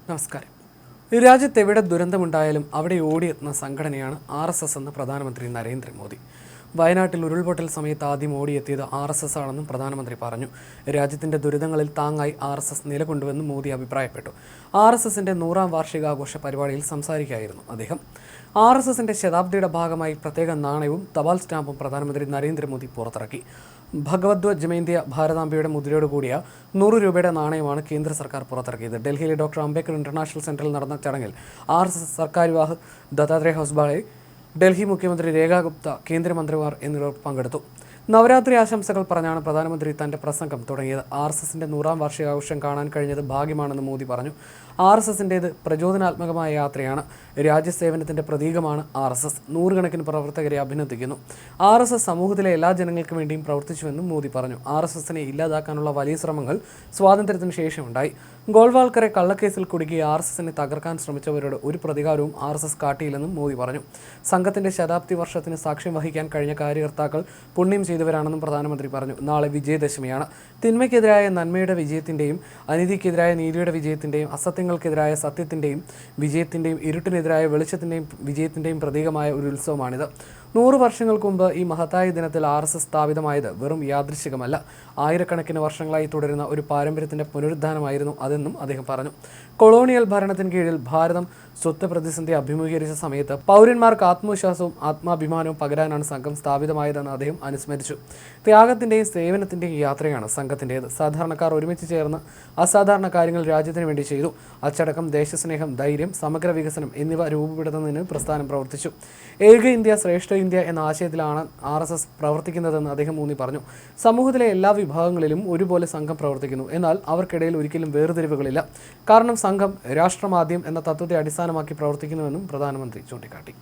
നമസ്കാരം. രാജ്യത്ത് എവിടെ ദുരന്തമുണ്ടായാലും അവിടെ ഓടിയെത്തുന്ന സംഘടനയാണ് RSS എന്ന് പ്രധാനമന്ത്രി നരേന്ദ്രമോദി. വയനാട്ടിൽ ഉരുൾപൊട്ടൽ സമയത്ത് ആദ്യം ഓടിയെത്തിയത് RSS ആണെന്നും പ്രധാനമന്ത്രി പറഞ്ഞു. രാജ്യത്തിൻ്റെ ദുരിതങ്ങളിൽ താങ്ങായി RSS നിലകൊണ്ടുവെന്നും മോദി അഭിപ്രായപ്പെട്ടു. RSSന്റെ 100ാം വാർഷികാഘോഷ പരിപാടിയിൽ സംസാരിക്കുകയായിരുന്നു അദ്ദേഹം. RSSന്റെ ശതാബ്ദിയുടെ ഭാഗമായി പ്രത്യേക നാണയവും തപാൽ സ്റ്റാമ്പും പ്രധാനമന്ത്രി നരേന്ദ്രമോദി പുറത്തിറക്കി. ഭഗവദ്വത് ജമേന്ത്യ ഭാരതാംബയുടെ മുദ്രയോട് കൂടിയ 100 രൂപയുടെ നാണയമാണ് കേന്ദ്ര സർക്കാർ പുറത്തിറക്കിയത്. ഡൽഹിയിലെ ഡോക്ടർ അംബേദ്കർ ഇന്റർനാഷണൽ സെന്ററിൽ നടന്ന ചടങ്ങിൽ RSS സർക്കാർ ദത്താത്രേയ ഹൊസ്ബാളെ, ഡൽഹി മുഖ്യമന്ത്രി രേഖാ ഗുപ്ത, കേന്ദ്രമന്ത്രിമാർ എന്നിവർ പങ്കെടുത്തു. നവരാത്രി ആശംസകൾ പറഞ്ഞാണ് പ്രധാനമന്ത്രി തന്റെ പ്രസംഗം തുടങ്ങിയത്. RSSന്റെ 100ാം വാർഷികാഘോഷം കാണാൻ കഴിഞ്ഞത് ഭാഗ്യമാണെന്ന് മോദി പറഞ്ഞു. RSSന്റേത് പ്രചോദനാത്മകമായ യാത്രയാണ്. രാജ്യസേവനത്തിന്റെ പ്രതീകമാണ് RSS. നൂറുകണക്കിന് പ്രവർത്തകരെ അഭിനന്ദിക്കുന്നു. RSS സമൂഹത്തിലെ എല്ലാ ജനങ്ങൾക്കും വേണ്ടിയും പ്രവർത്തിച്ചുവെന്നും മോദി പറഞ്ഞു. RSSനെ ഇല്ലാതാക്കാനുള്ള വലിയ ശ്രമങ്ങൾ സ്വാതന്ത്ര്യത്തിന് ശേഷമുണ്ടായി. ഗോൾവാൾക്കറെ കള്ളക്കേസിൽ കുടുക്കി RSSനെ തകർക്കാൻ ശ്രമിച്ചവരോട് ഒരു പ്രതികാരവും RSS കാട്ടിയില്ലെന്നും മോദി പറഞ്ഞു. സംഘത്തിന്റെ ശതാബ്ദി വർഷത്തിന് സാക്ഷ്യം വഹിക്കാൻ കഴിഞ്ഞ കാര്യകർത്താക്കൾ പുണ്യം ചെയ്തവരാണെന്നും പ്രധാനമന്ത്രി പറഞ്ഞു. നാളെ വിജയദശമിയാണ്. തിന്മയ്ക്കെതിരായ നന്മയുടെ വിജയത്തിൻ്റെയും അനീതിക്കെതിരായ നീതിയുടെ വിജയത്തിൻ്റെയും അസത്യങ്ങൾക്കെതിരായ സത്യത്തിൻ്റെയും വിജയത്തിൻ്റെയും ഇരുട്ടിനെതിരായ വെളിച്ചത്തിൻ്റെയും വിജയത്തിൻ്റെയും പ്രതീകമായ ഒരു ഉത്സവമാണിത്. 100 വർഷങ്ങൾക്ക് മുമ്പ് ഈ മഹത്തായ ദിനത്തിൽ RSS സ്ഥാപിതമായത് വെറും യാദൃശ്ചികമല്ല. ആയിരക്കണക്കിന് വർഷങ്ങളായി തുടരുന്ന ഒരു പാരമ്പര്യത്തിൻ്റെ പുനരുദ്ധാനമായിരുന്നു അതെന്നും അദ്ദേഹം പറഞ്ഞു. കൊളോണിയൽ ഭരണത്തിന് കീഴിൽ ഭാരതം സ്വത്ത് പ്രതിസന്ധി അഭിമുഖീകരിച്ച സമയത്ത് പൗരന്മാർക്ക് ആത്മവിശ്വാസവും ആത്മാഭിമാനവും പകരാനാണ് സംഘം സ്ഥാപിതമായതെന്ന് അദ്ദേഹം അനുസ്മരിച്ചു. ത്യാഗത്തിൻ്റെയും സേവനത്തിൻ്റെയും യാത്രയാണ് സംഘത്തിൻ്റേത്. സാധാരണക്കാർ ഒരുമിച്ച് ചേർന്ന് അസാധാരണ കാര്യങ്ങൾ രാജ്യത്തിന് വേണ്ടി ചെയ്തു. അച്ചടക്കം, ദേശസ്നേഹം, ധൈര്യം, സമഗ്ര വികസനം എന്നിവ രൂപപ്പെടുത്തുന്നതിന് പ്രസ്ഥാനം പ്രവർത്തിച്ചു. ഏക ഇന്ത്യ ശ്രേഷ്ഠ ഇന്ത്യ എന്ന ആശയത്തിലാണ് RSS പ്രവർത്തിക്കുന്നതെന്ന് അദ്ദേഹം ഊന്നി പറഞ്ഞു. സമൂഹത്തിലെ എല്ലാ വിഭാഗങ്ങളിലും ഒരുപോലെ സംഘം പ്രവർത്തിക്കുന്നു. എന്നാൽ അവർക്കിടയിൽ ഒരിക്കലും വേർതിരിവുകളില്ല. കാരണം സംഘം രാഷ്ട്രമാദ്യം എന്ന തത്വത്തെ അടിസ്ഥാനമാക്കി പ്രവർത്തിക്കുന്നുവെന്നും പ്രധാനമന്ത്രി ചൂണ്ടിക്കാട്ടി.